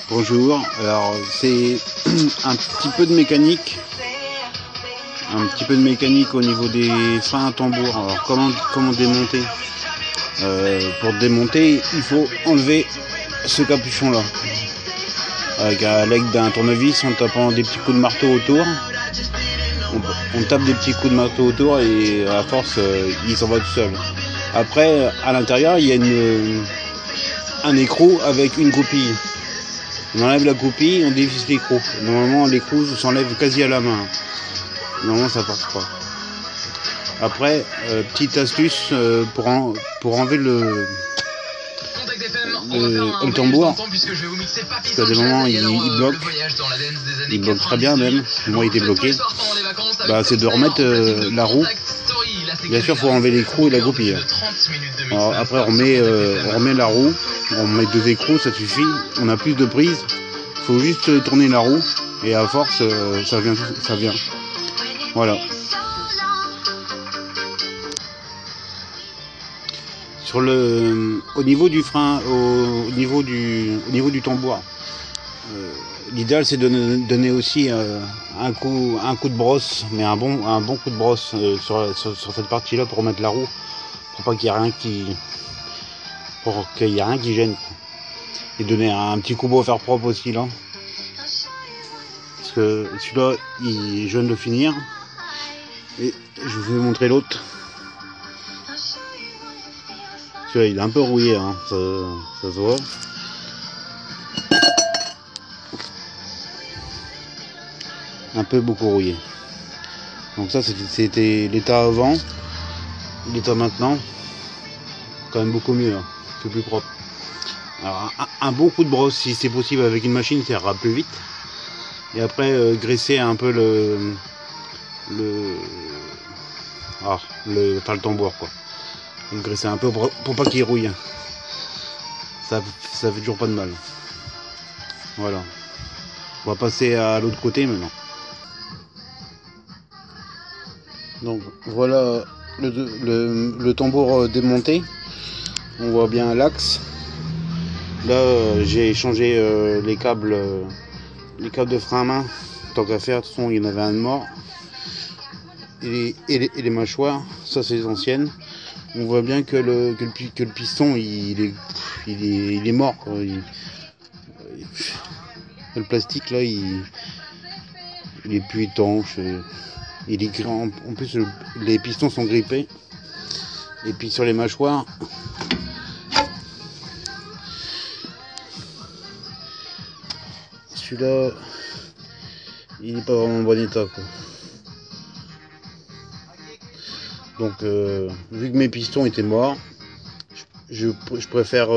Bonjour, alors c'est un petit peu de mécanique. Au niveau des freins à tambour. Alors comment démonter? Pour démonter, il faut enlever ce capuchon là. Avec l'aide d'un tournevis, en tapant des petits coups de marteau autour. On tape des petits coups de marteau autour et à force il s'en va tout seul. Après à l'intérieur il y a un écrou avec une goupille. On enlève la goupille, on dévisse l'écrou. Normalement l'écrou s'enlève quasi à la main. Normalement ça passe pas. Après, petite astuce pour enlever le tambour, parce qu'à des moments il bloque très bien même, moi il était bloqué, c'est de remettre la roue. Bien sûr il faut enlever l'écrou et la goupille. Alors, après on remet la roue, on met 2 écrous, ça suffit, on a plus de prise, il faut juste tourner la roue et à force ça vient. Voilà. Au niveau du frein, au niveau du tambour, l'idéal c'est de donner aussi un coup de brosse, mais un bon coup de brosse sur cette partie-là pour remettre la roue, pour pas qu'il y ait rien qui gêne, et donner un petit coup de fer propre aussi là, parce que celui-là je viens de le finir et je vais vous montrer l'autre. Il est un peu rouillé, hein, ça se voit. Un peu beaucoup rouillé. Donc ça c'était l'état avant. L'état maintenant, quand même beaucoup mieux, hein. C'est plus propre. Alors un bon coup de brosse si c'est possible avec une machine, ça ira plus vite. Et après graisser un peu le tambour quoi. Graisser un peu pour pas qu'il rouille. Ça fait toujours pas de mal. Voilà. On va passer à l'autre côté maintenant. Donc voilà le tambour démonté. On voit bien l'axe. Là j'ai changé les câbles de frein à main. Tant qu'à faire, de toute façon il y en avait un de mort. Et les mâchoires, ça c'est les anciennes. On voit bien que le piston il est mort quoi. Le plastique là il est plus étanche, il est grand. En plus les pistons sont grippés. Et puis sur les mâchoires, celui-là il n'est pas vraiment en bon état quoi. Donc vu que mes pistons étaient morts, je préfère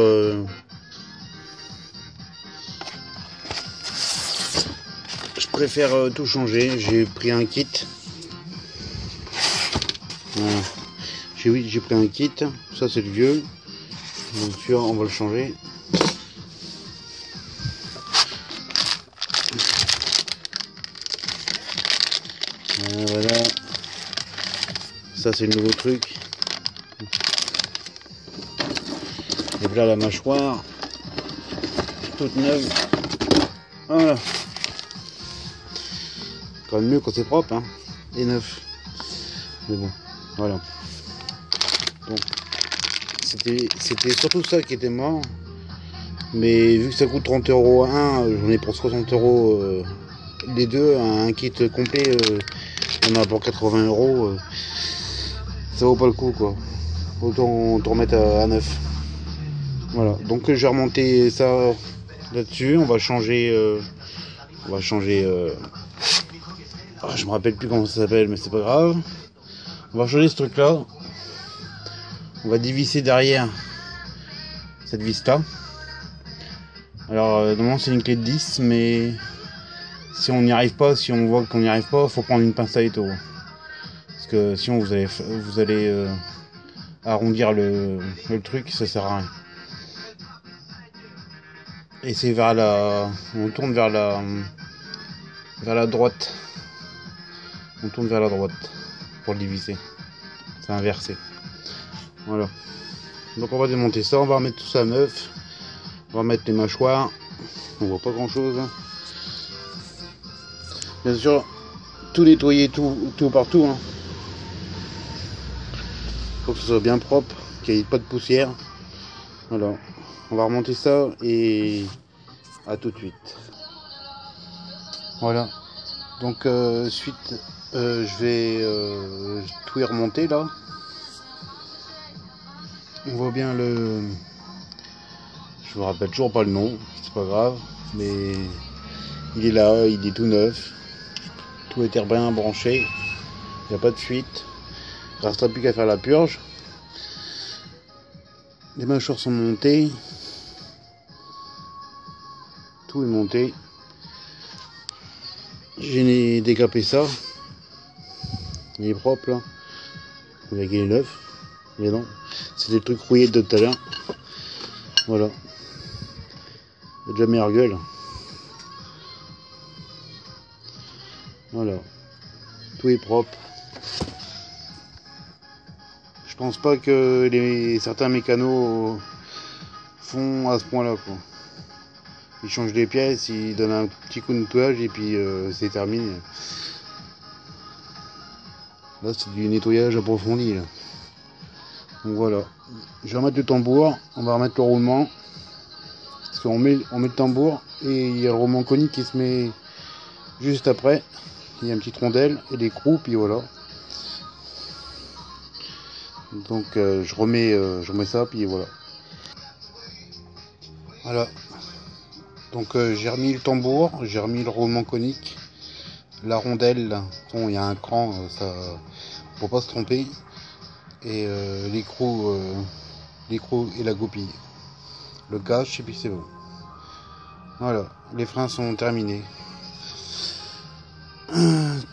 tout changer. J'ai pris un kit. J'ai pris un kit. Ça c'est le vieux. Donc celui-là on va le changer. Voilà. Ça c'est le nouveau truc. Et là la mâchoire toute neuve. Voilà. Quand même mieux quand c'est propre hein, et neuf. Mais bon, voilà. Donc c'était surtout ça qui était mort. Mais vu que ça coûte 30 € un, j'en ai pour 60 € les deux, un kit complet, on a pour 80 €. Ça vaut pas le coup quoi. Autant te remettre à neuf. Voilà. Donc je vais remonter ça là-dessus. On va changer. Je me rappelle plus comment ça s'appelle, mais c'est pas grave. On va changer ce truc là. On va dévisser derrière cette vis là. Alors normalement c'est une clé de 10, mais si on n'y arrive pas, si on voit qu'on n'y arrive pas, faut prendre une pince à étau. Parce que sinon vous allez arrondir le truc, ça sert à rien. Et c'est on tourne vers la droite. On tourne vers la droite pour le dévisser. C'est inversé. Voilà. Donc on va démonter ça, on va remettre tout ça neuf. On va mettre les mâchoires. On voit pas grand chose. Bien sûr, tout nettoyer, tout partout. Hein. Faut que ce soit bien propre, qu'il n'y ait pas de poussière. Voilà. On va remonter ça et à tout de suite. Voilà. Donc suite, je vais tout y remonter là. On voit bien le... Je me rappelle toujours pas le nom, c'est pas grave, mais il est là, il est tout neuf. Tout a été bien branché, il n'y a pas de fuite. Il ne restera plus qu'à faire la purge. Les mâchoires sont montées. Tout est monté. J'ai décapé ça. Il est propre là. Vous voyez qu'il est neuf. Mais non, c'est des trucs rouillés de tout à l'heure. Voilà. Il a déjà meilleure gueule. Voilà. Tout est propre. Je pense pas que certains mécanos font à ce point là quoi. Ils changent les pièces, ils donnent un petit coup de nettoyage et puis c'est terminé. Là c'est du nettoyage approfondi là. Donc voilà. Je vais remettre le tambour, on va remettre le roulement. Parce qu'on met le tambour et il y a le roulement conique qui se met juste après. Il y a une petite rondelle et des crous puis voilà. Donc je remets ça puis voilà. Voilà. Donc j'ai remis le tambour, j'ai remis le roulement conique, la rondelle. Bon, il y a un cran, ça faut pas se tromper. Et l'écrou et la goupille. Le cache et puis c'est bon. Voilà, les freins sont terminés.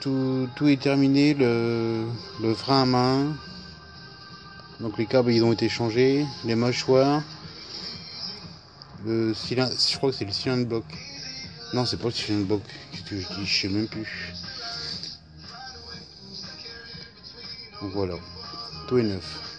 Tout est terminé, le frein à main. Donc les câbles ils ont été changés, les mâchoires, le cylindre, je crois que c'est le cylindre bloc. Non, c'est pas le cylindre bloc, je sais même plus. Donc voilà, tout est neuf.